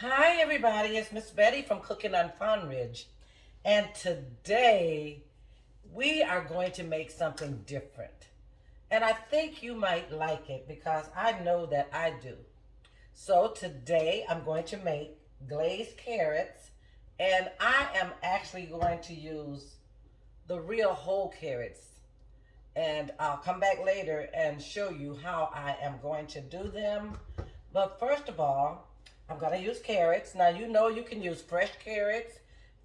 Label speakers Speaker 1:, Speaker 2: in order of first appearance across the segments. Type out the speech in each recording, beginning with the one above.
Speaker 1: Hi everybody, it's Miss Betty from Cooking on Fun Ridge. And today we are going to make something different. And I think you might like it because I know that I do. So today I'm going to make glazed carrots, and I am actually going to use the real whole carrots. And I'll come back later and show you how I am going to do them. But first of all, I'm going to use carrots. Now, you know you can use fresh carrots,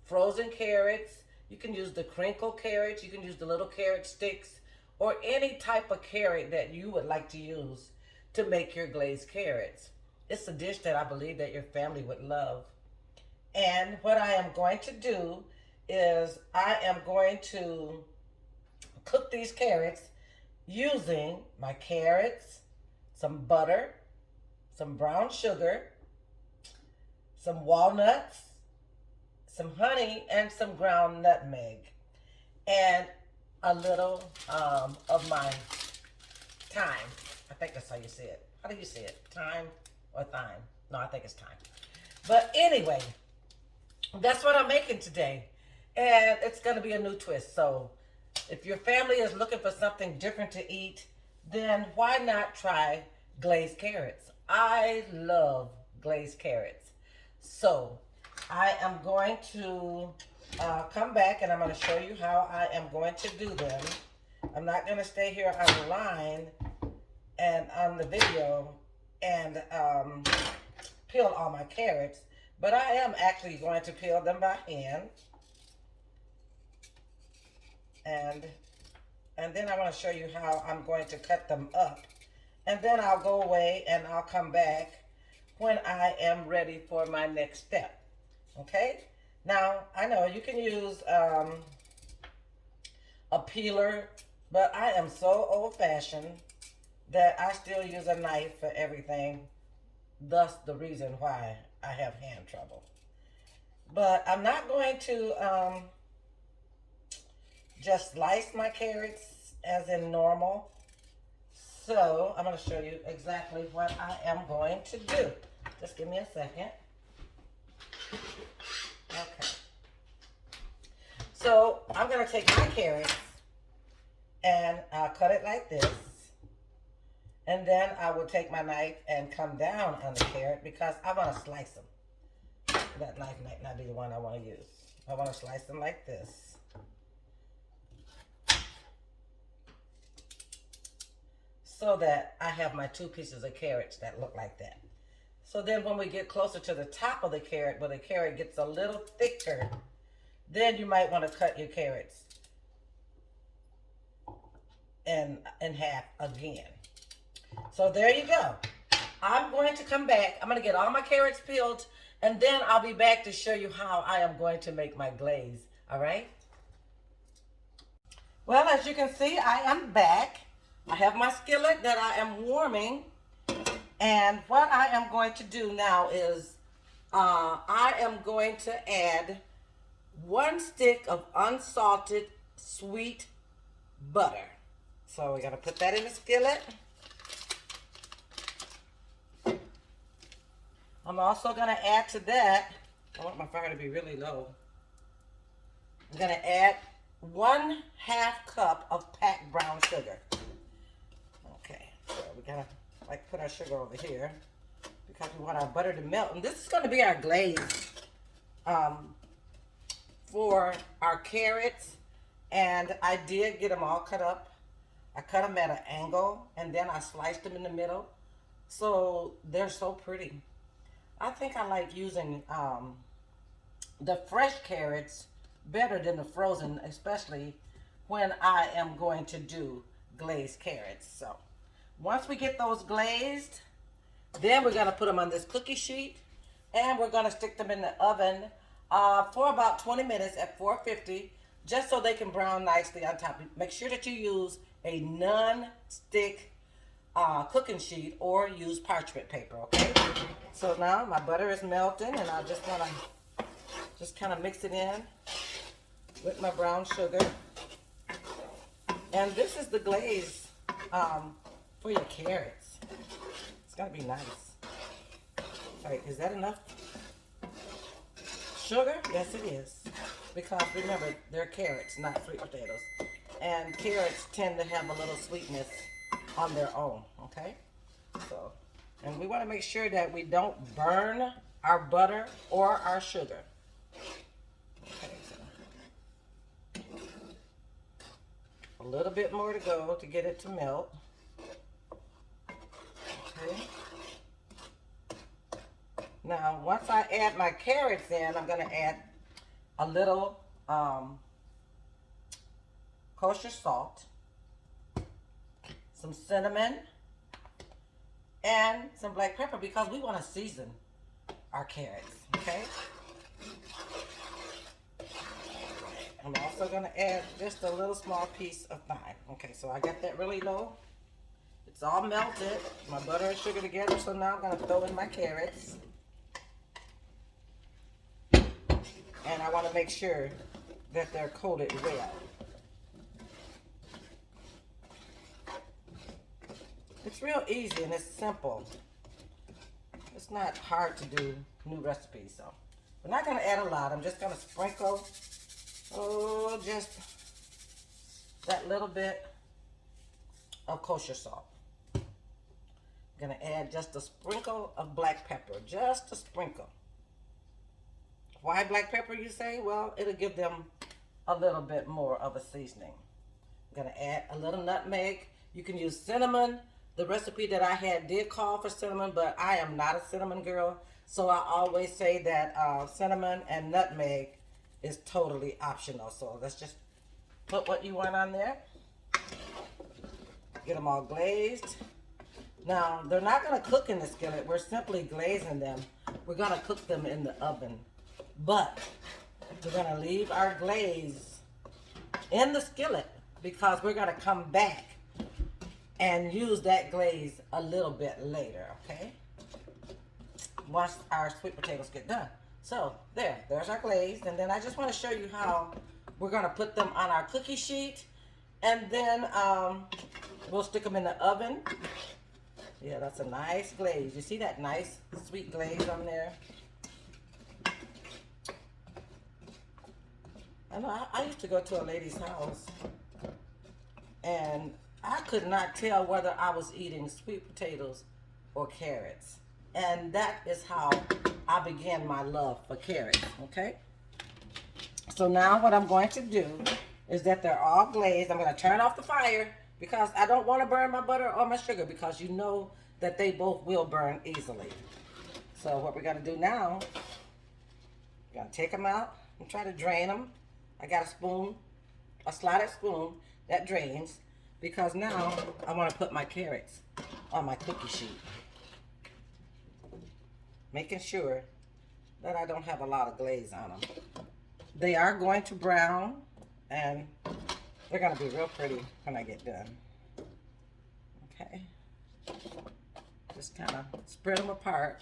Speaker 1: frozen carrots. You can use the crinkle carrots. You can use the little carrot sticks or any type of carrot that you would like to use to make your glazed carrots. It's a dish that I believe that your family would love. And what I am going to do is I am going to cook these carrots using my carrots, some butter, some brown sugar, some walnuts, some honey, and some ground nutmeg, and a little of my thyme. I think that's how you say it. How do you say it? Thyme or thyme? No, I think it's thyme. But anyway, that's what I'm making today. And it's going to be a new twist. So if your family is looking for something different to eat, then why not try glazed carrots? I love glazed carrots. So I am going to come back and I'm going to show you how I am going to do them. I'm not going to stay here online and on the video and peel all my carrots, but I am actually going to peel them by hand. And then I want to show you how I'm going to cut them up. And then I'll go away and I'll come back when I am ready for my next step. Okay? Now, I know you can use a peeler, but I am so old-fashioned that I still use a knife for everything. Thus, the reason why I have hand trouble. But I'm not going to just slice my carrots as in normal. So I'm going to show you exactly what I am going to do. Just give me a second. Okay. So I'm going to take my carrots and I'll cut it like this. And then I will take my knife and come down on the carrot because I want to slice them. That knife might not be the one I want to use. I want to slice them like this. So that I have my two pieces of carrots that look like that. So then when we get closer to the top of the carrot, where the carrot gets a little thicker, then you might want to cut your carrots in half again. So there you go. I'm going to come back. I'm going to get all my carrots peeled, and then I'll be back to show you how I am going to make my glaze. All right? Well, as you can see, I am back. I have my skillet that I am warming, and what I am going to do now is I am going to add 1 stick of unsalted sweet butter. So we got to put that in the skillet. I'm also going to add to that, I want my fire to be really low. I'm going to add 1/2 cup of packed brown sugar. Okay, so we gotta put our sugar over here because we want our butter to melt. And this is gonna be our glaze for our carrots. And I did get them all cut up. I cut them at an angle and then I sliced them in the middle. So they're so pretty. I think I like using the fresh carrots better than the frozen, especially when I am going to do glazed carrots. So once we get those glazed, then we're going to put them on this cookie sheet and we're going to stick them in the oven for about 20 minutes at 450, just so they can brown nicely on top. Make sure that you use a non-stick cooking sheet or use parchment paper, okay? So now my butter is melting and I just want to just kind of mix it in with my brown sugar. And this is the glaze for your carrots. It's gotta be nice. All right, is that enough? sugar? Yes, it is. Because remember, they're carrots, not sweet potatoes. And carrots tend to have a little sweetness on their own, okay? So, and we want to make sure that we don't burn our butter or our sugar. Okay, so a little bit more to go to get it to melt. Okay. Now, once I add my carrots in, I'm going to add a little kosher salt, some cinnamon, and some black pepper because we want to season our carrots, okay? I'm also going to add just a little small piece of thyme. Okay, so I got that really low. It's all melted, my butter and sugar together, so now I'm going to throw in my carrots. And I want to make sure that they're coated well. It's real easy and it's simple. It's not hard to do new recipes, so we're not going to add a lot. I'm just going to sprinkle, just that little bit of kosher salt. I'm going to add just a sprinkle of black pepper, just a sprinkle. Why black pepper, you say? Well, it'll give them a little bit more of a seasoning. I'm going to add a little nutmeg. You can use cinnamon. The recipe that I had did call for cinnamon, but I am not a cinnamon girl. So I always say that cinnamon and nutmeg is totally optional. So let's just put what you want on there. Get them all glazed. Now, they're not going to cook in the skillet. We're simply glazing them. We're going to cook them in the oven. But we're going to leave our glaze in the skillet because we're going to come back and use that glaze a little bit later, okay? Once our sweet potatoes get done. So, there's our glaze. And then I just want to show you how we're going to put them on our cookie sheet. And then we'll stick them in the oven. Yeah, that's a nice glaze. You see that nice sweet glaze on there? I know I used to go to a lady's house and I could not tell whether I was eating sweet potatoes or carrots. And that is how I began my love for carrots, okay? So now what I'm going to do is that they're all glazed. I'm going to turn off the fire because I don't want to burn my butter or my sugar because you know that they both will burn easily. So what we're going to do now, we're going to take them out and try to drain them. I got a spoon, a slotted spoon that drains because now I want to put my carrots on my cookie sheet. Making sure that I don't have a lot of glaze on them. They are going to brown and they're going to be real pretty when I get done. Okay. Just kind of spread them apart.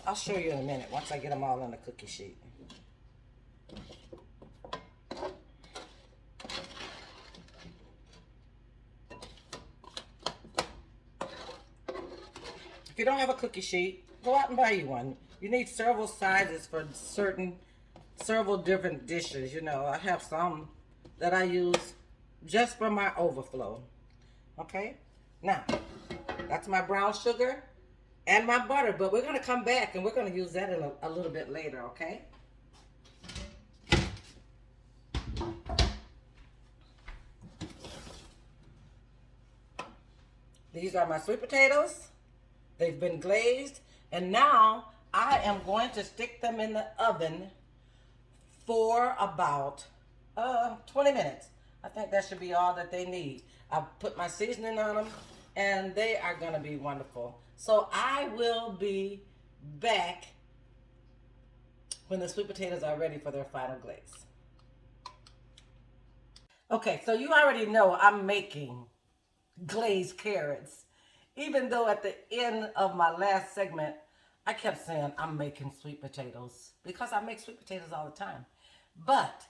Speaker 1: I'll show you in a minute once I get them all on the cookie sheet. If you don't have a cookie sheet, go out and buy you one. You need several sizes for several different dishes. You know, I have some that I use just for my overflow. Okay? Now, that's my brown sugar and my butter, but we're going to come back and we're going to use that in a little bit later, okay? These are my sweet potatoes. They've been glazed, and now I am going to stick them in the oven for about 20 minutes. I think that should be all that they need. I've put my seasoning on them, and they are going to be wonderful. So I will be back when the sweet potatoes are ready for their final glaze. Okay, so you already know I'm making glazed carrots. Even though at the end of my last segment, I kept saying I'm making sweet potatoes because I make sweet potatoes all the time. But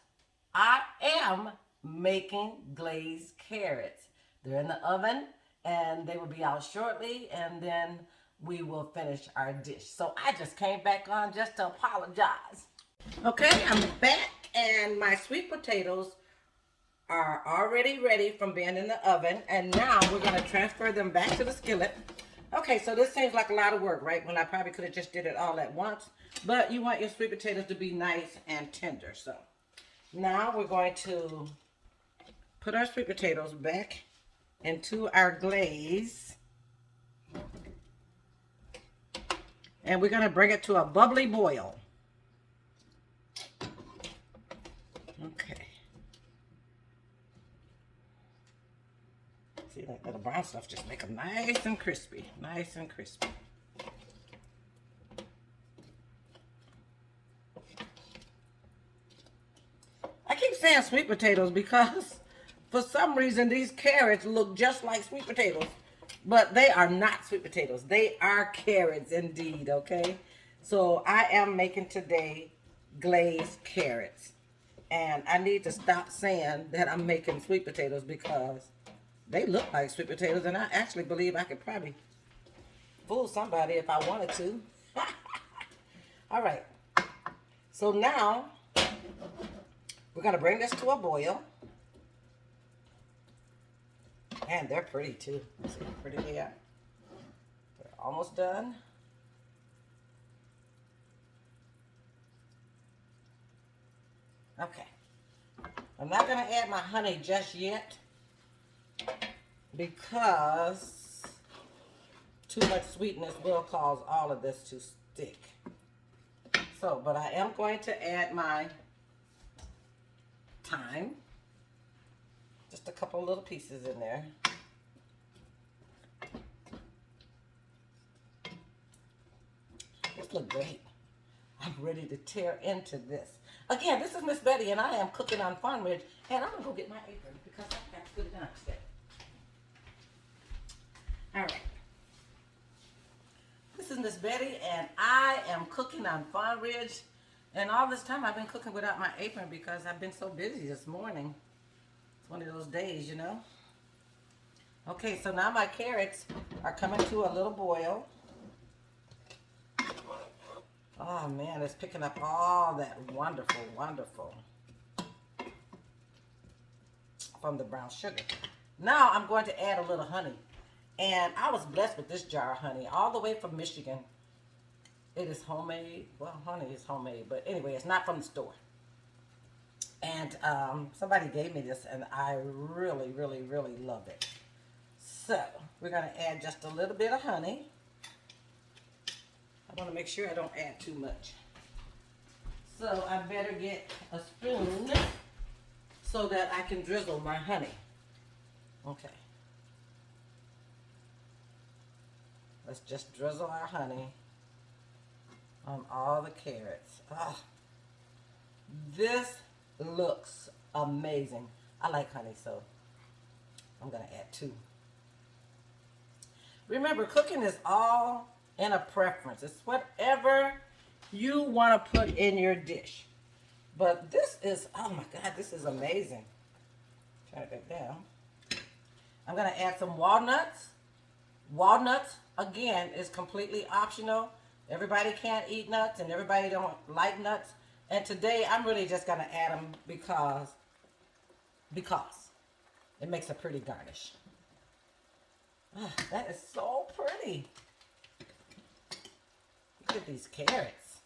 Speaker 1: I am making glazed carrots. They're in the oven and they will be out shortly, and then we will finish our dish. So I just came back on just to apologize Okay, I'm back and my sweet potatoes are already ready from being in the oven. And now we're going to transfer them back to the skillet. Okay, so this seems like a lot of work, right? When I probably could have just did it all at once. But you want your sweet potatoes to be nice and tender. So now we're going to put our sweet potatoes back into our glaze. And we're going to bring it to a bubbly boil. Okay. See, that little brown stuff just make them nice and crispy. Nice and crispy. I keep saying sweet potatoes because for some reason these carrots look just like sweet potatoes. But they are not sweet potatoes. They are carrots indeed, okay? So I am making today glazed carrots. And I need to stop saying that I'm making sweet potatoes because they look like sweet potatoes. And I actually believe I could probably fool somebody if I wanted to. All right. So now we're going to bring this to a boil. And they're pretty too. See how pretty they are? They're almost done. Okay. I'm not going to add my honey just yet because too much sweetness will cause all of this to stick. So, but I am going to add my thyme. Just a couple little pieces in there. This looks great. I'm ready to tear into this. Again, this is Miss Betty, and I am cooking on Farm Ridge, and I'm going to go get my apron because I've got to put it down today. All right. This is Miss Betty, and I am cooking on Farm Ridge, and all this time I've been cooking without my apron because I've been so busy this morning. It's one of those days, you know. Okay, so now my carrots are coming to a little boil. Oh man, it's picking up all that wonderful, wonderful from the brown sugar. Now I'm going to add a little honey. And I was blessed with this jar of honey all the way from Michigan. It is homemade. Well, honey is homemade, but anyway, it's not from the store. And somebody gave me this, and I really, really, really love it. So we're going to add just a little bit of honey. I want to make sure I don't add too much. So I better get a spoon so that I can drizzle my honey. Okay. Let's just drizzle our honey on all the carrots. Oh, this looks amazing. I like honey, so I'm going to add 2. Remember, cooking is all in a preference. It's whatever you want to put in your dish. But this is, oh my God, this is amazing. Turn it down. I'm going to add some walnuts. Walnuts, again, is completely optional. Everybody can't eat nuts and everybody don't like nuts. And today I'm really just going to add them because it makes a pretty garnish. Oh, that is so pretty. Look at these carrots.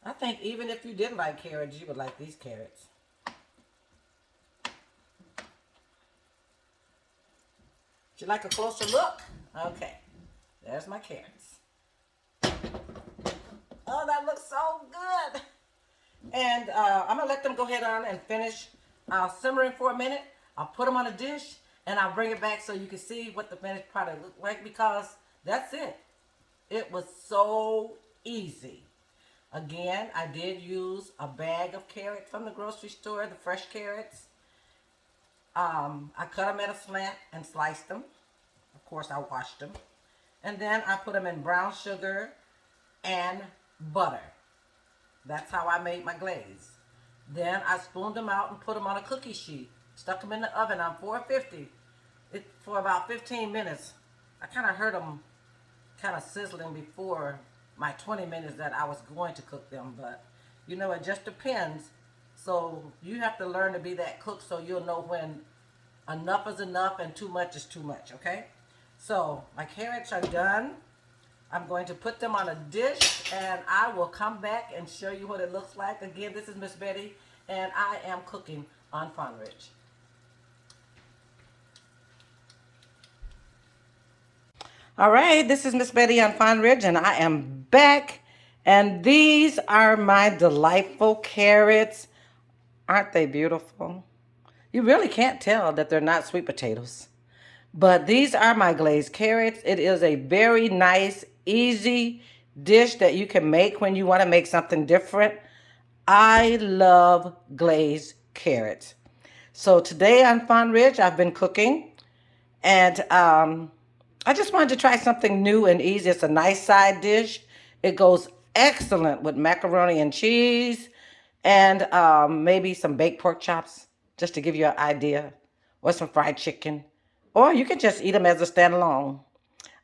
Speaker 1: I think even if you didn't like carrots, you would like these carrots. Would you like a closer look? Okay, there's my carrots. Oh, that looks so good. And I'm going to let them go ahead on and finish simmering for a minute. I'll put them on a dish and I'll bring it back so you can see what the finished product looks like because that's it. It was so easy. Again, I did use a bag of carrots from the grocery store, the fresh carrots. I cut them at a slant and sliced them. Of course, I washed them. And then I put them in brown sugar and butter. That's how I made my glaze. Then I spooned them out and put them on a cookie sheet. Stuck them in the oven on 450 for about 15 minutes. I kind of heard them kind of sizzling before my 20 minutes that I was going to cook them. But you know, it just depends. So you have to learn to be that cook so you'll know when enough is enough and too much is too much, okay? So my carrots are done. I'm going to put them on a dish and I will come back and show you what it looks like. Again, this is Miss Betty and I am cooking on Fawn Ridge. All right, this is Miss Betty on Fawn Ridge and I am back. And these are my delightful carrots. Aren't they beautiful? You really can't tell that they're not sweet potatoes. But these are my glazed carrots. It is a very nice, easy dish that you can make when you want to make something different. I love glazed carrots. So today on Fawn Ridge, I've been cooking. And I just wanted to try something new and easy. It's a nice side dish. It goes excellent with macaroni and cheese and maybe some baked pork chops, just to give you an idea, or some fried chicken. Or you can just eat them as a standalone.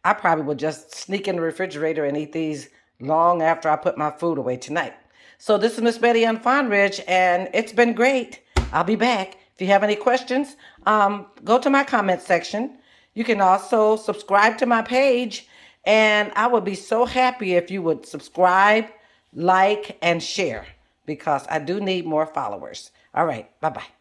Speaker 1: I probably will just sneak in the refrigerator and eat these long after I put my food away tonight. So this is Miss Betty on Fawn Ridge, and it's been great. I'll be back. If you have any questions, go to my comment section. You can also subscribe to my page, and I would be so happy if you would subscribe, like, and share, because I do need more followers. All right, bye-bye.